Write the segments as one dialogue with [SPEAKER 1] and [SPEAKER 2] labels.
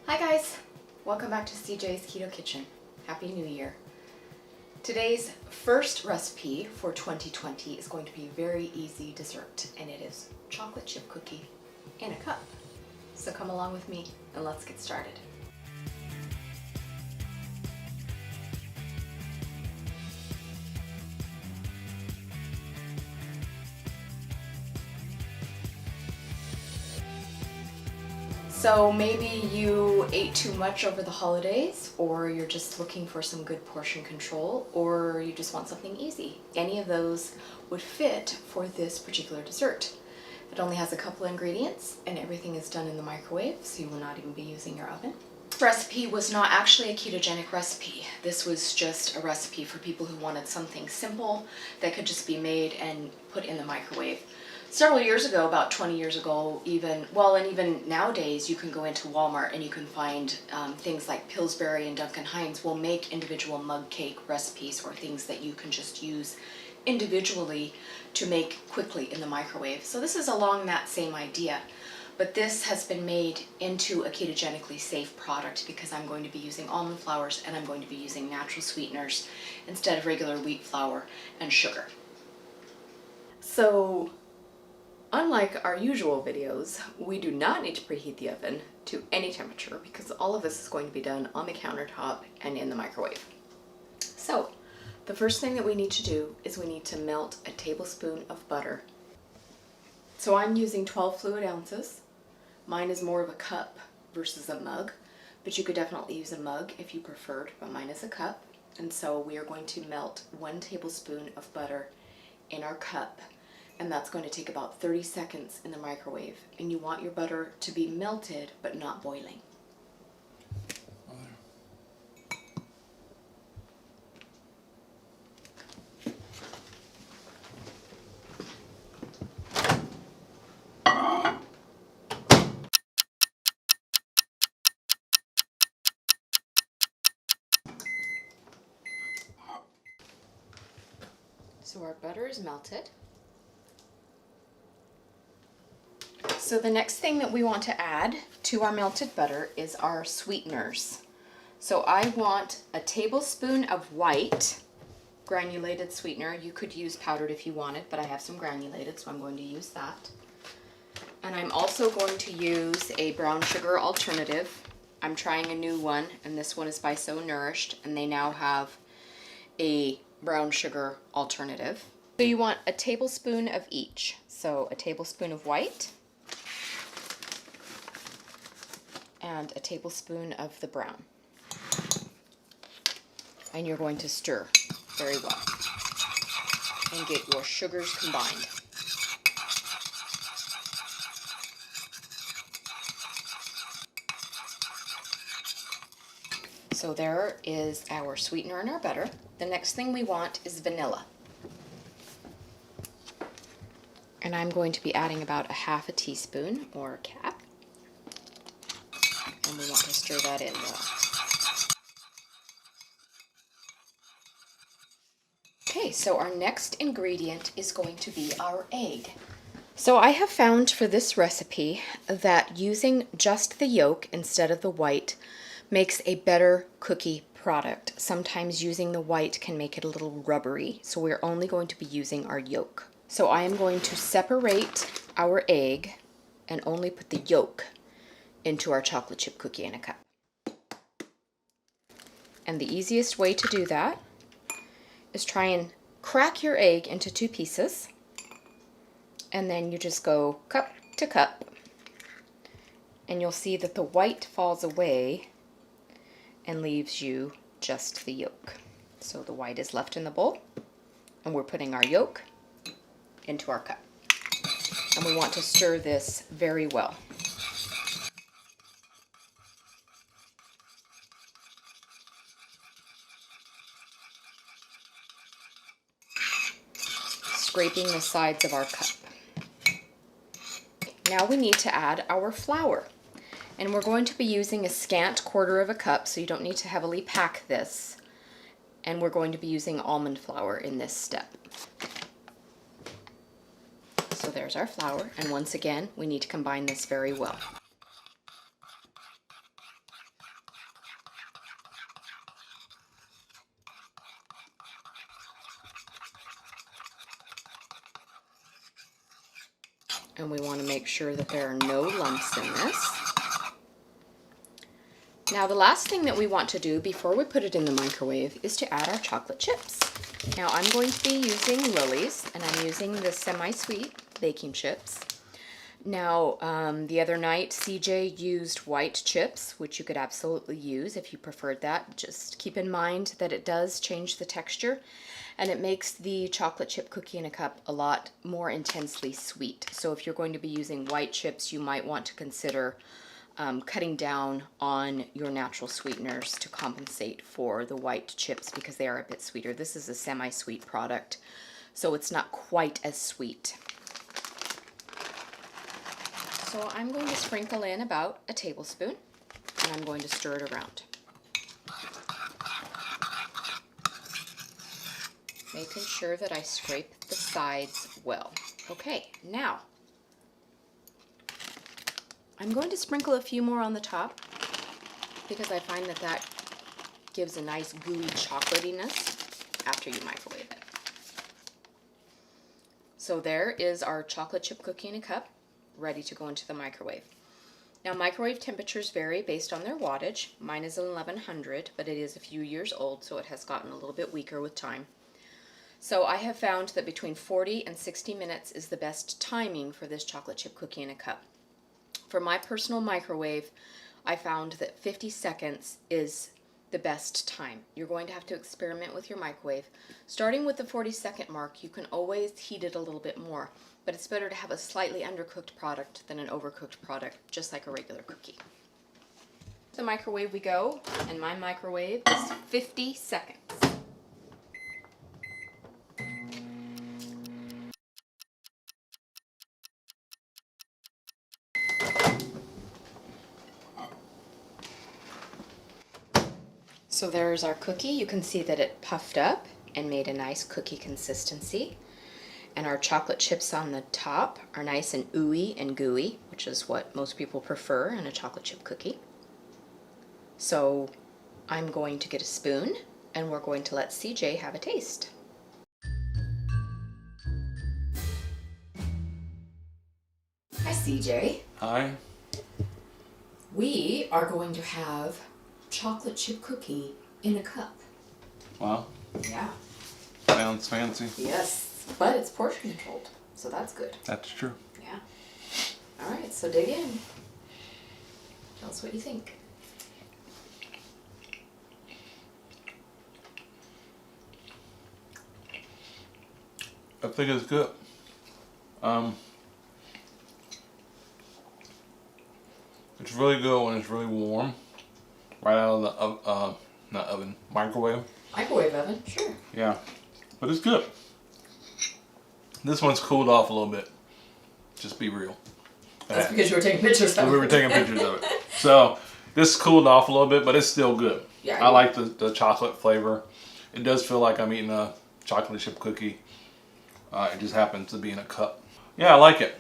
[SPEAKER 1] Hi guys, welcome back to CJ's Keto Kitchen. Happy New Year. Today's first recipe for 2020 is going to be a very easy dessert, and it is chocolate chip cookie in a cup. So come along with me and let's get started. So maybe you ate too much over the holidays, or you're just looking for some good portion control, or you just want something easy. Any of those would fit for this particular dessert. It only has a couple ingredients and everything is done in the microwave, so you will not even be using your oven. This recipe was not actually a ketogenic recipe. This was just a recipe for people who wanted something simple that could just be made and put in the microwave. Several years ago, about 20 years ago, even nowadays, you can go into Walmart and you can find things like Pillsbury and Duncan Hines will make individual mug cake recipes or things that you can just use individually to make quickly in the microwave. So this is along that same idea, but this has been made into a ketogenically safe product because I'm going to be using almond flours and I'm going to be using natural sweeteners instead of regular wheat flour and sugar. So, unlike our usual videos, we do not need to preheat the oven to any temperature because all of this is going to be done on the countertop and in the microwave. So, the first thing that we need to do is we need to melt a tablespoon of butter. So I'm using 12 fluid ounces. Mine is more of a cup versus a mug, but you could definitely use a mug if you preferred, but mine is a cup. And so we are going to melt 1 tablespoon of butter in our cup. And that's going to take about 30 seconds in the microwave. And you want your butter to be melted, but not boiling. So our butter is melted. So the next thing that we want to add to our melted butter is our sweeteners. So I want a tablespoon of white granulated sweetener. You could use powdered if you wanted, but I have some granulated, so I'm going to use that. And I'm also going to use a brown sugar alternative. I'm trying a new one, and this one is by So Nourished, and they now have a brown sugar alternative. So you want a tablespoon of each. So a tablespoon of white, and a tablespoon of the brown. And you're going to stir very well and get your sugars combined. So there is our sweetener in our butter. The next thing we want is vanilla. And I'm going to be adding about 1/2 teaspoon or a cap. And we want to stir that in well. Okay, so our next ingredient is going to be our egg. So I have found for this recipe that using just the yolk instead of the white makes a better cookie product. Sometimes using the white can make it a little rubbery, so we're only going to be using our yolk. So I am going to separate our egg and only put the yolk into our chocolate chip cookie in a cup. And the easiest way to do that is try and crack your egg into 2 pieces, and then you just go cup to cup, and you'll see that the white falls away and leaves you just the yolk. So the white is left in the bowl, and we're putting our yolk into our cup. And we want to stir this very well. Scraping the sides of our cup. Now we need to add our flour. And we're going to be using a scant 1/4 cup, so you don't need to heavily pack this. And we're going to be using almond flour in this step. So there's our flour, and once again, we need to combine this very well. And we want to make sure that there are no lumps in this. Now the last thing that we want to do before we put it in the microwave is to add our chocolate chips. Now I'm going to be using Lily's, and I'm using the semi-sweet baking chips. Now the other night CJ used white chips, which you could absolutely use if you preferred that. Just keep in mind that it does change the texture, and it makes the chocolate chip cookie in a cup a lot more intensely sweet. So if you're going to be using white chips, you might want to consider cutting down on your natural sweeteners to compensate for the white chips because they are a bit sweeter. This is a semi-sweet product, so it's not quite as sweet. So I'm going to sprinkle in about a tablespoon, and I'm going to stir it around. Making sure that I scrape the sides well. Okay, now I'm going to sprinkle a few more on the top because I find that that gives a nice gooey chocolatiness after you microwave it. So there is our chocolate chip cookie in a cup, ready to go into the microwave. Now microwave temperatures vary based on their wattage. Mine is 1100, but it is a few years old, so it has gotten a little bit weaker with time. So I have found that between 40 and 60 minutes is the best timing for this chocolate chip cookie in a cup. For my personal microwave, I found that 50 seconds is the best time. You're going to have to experiment with your microwave. Starting with the 40-second mark, you can always heat it a little bit more, but it's better to have a slightly undercooked product than an overcooked product, just like a regular cookie. The microwave we go, and my microwave is 50 seconds. So there's our cookie. You can see that it puffed up and made a nice cookie consistency. And our chocolate chips on the top are nice and ooey and gooey, which is what most people prefer in a chocolate chip cookie. So I'm going to get a spoon, and we're going to let CJ have a taste. Hi, CJ.
[SPEAKER 2] Hi.
[SPEAKER 1] We are going to have chocolate chip cookie in a cup.
[SPEAKER 2] Wow.
[SPEAKER 1] Yeah.
[SPEAKER 2] Sounds fancy.
[SPEAKER 1] Yes, but it's portion controlled, so that's good.
[SPEAKER 2] That's true.
[SPEAKER 1] Yeah. All right, so dig in. Tell us what you think.
[SPEAKER 2] I think it's good. It's really good when it's really warm, right out of the not oven, microwave.
[SPEAKER 1] Microwave oven, sure.
[SPEAKER 2] Yeah, but it's good. This one's cooled off a little bit. Just be real.
[SPEAKER 1] That's because you were taking pictures of it.
[SPEAKER 2] We were taking pictures of it. So this cooled off a little bit, but it's still good.
[SPEAKER 1] Yeah.
[SPEAKER 2] I like the chocolate flavor. It does feel like I'm eating a chocolate chip cookie. It just happens to be in a cup. Yeah, I like it.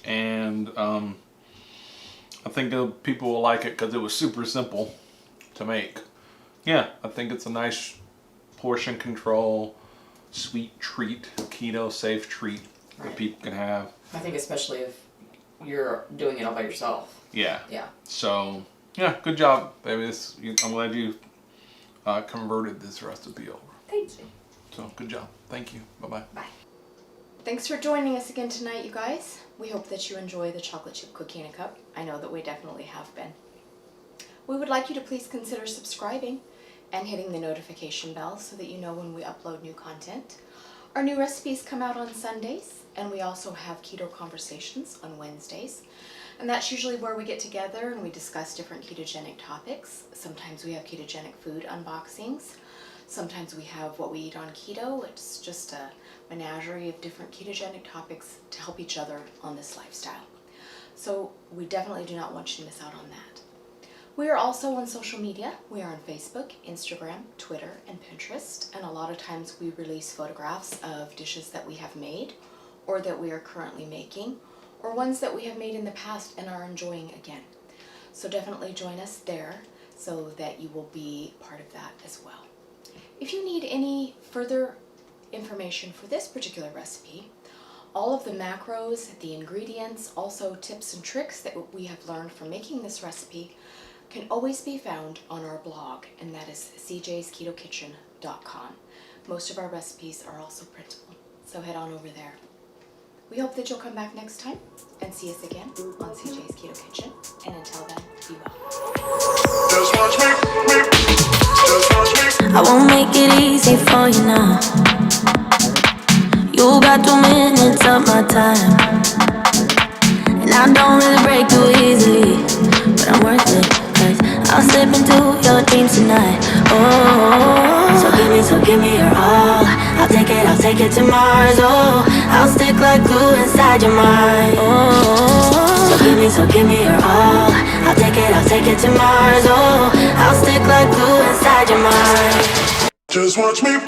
[SPEAKER 2] And I think people will like it because it was super simple to make. Yeah, I think it's a nice portion control, sweet treat, keto safe treat that people can have.
[SPEAKER 1] I think especially if you're doing it all by yourself.
[SPEAKER 2] Yeah.
[SPEAKER 1] Yeah.
[SPEAKER 2] So, yeah, good job, baby. I'm glad you converted this recipe over.
[SPEAKER 1] Thank you.
[SPEAKER 2] So, good job. Thank you. Bye-bye.
[SPEAKER 1] Bye. Thanks for joining us again tonight, you guys. We hope that you enjoy the chocolate chip cookie in a cup. I know that we definitely have been. We would like you to please consider subscribing and hitting the notification bell so that you know when we upload new content. Our new recipes come out on Sundays, and we also have keto conversations on Wednesdays. And that's usually where we get together and we discuss different ketogenic topics. Sometimes we have ketogenic food unboxings. Sometimes we have what we eat on keto. It's just a menagerie of different ketogenic topics to help each other on this lifestyle. So we definitely do not want you to miss out on that. We are also on social media. We are on Facebook, Instagram, Twitter, and Pinterest. And a lot of times we release photographs of dishes that we have made or that we are currently making or ones that we have made in the past and are enjoying again. So definitely join us there so that you will be part of that as well. If you need any further information for this particular recipe, All of the macros, the ingredients, also tips and tricks that we have learned from making this recipe can always be found on our blog, and that is cjsketokitchen.com. Most of our recipes are also printable, so head on over there. We hope that you'll come back next time and see us again on CJ's Keto Kitchen. And until then, be well.
[SPEAKER 3] I won't make it easy for you now. You got 2 minutes of my time, and I don't really break too easily, but I'm worth it, 'cause I'll slip into your dreams tonight. Oh, so give me your all. I'll take it to Mars. Oh, I'll stick like glue inside your mind. Oh, so give me your all. I'll take it to Mars. Oh, I'll stick like glue inside your mind.
[SPEAKER 4] Just watch me.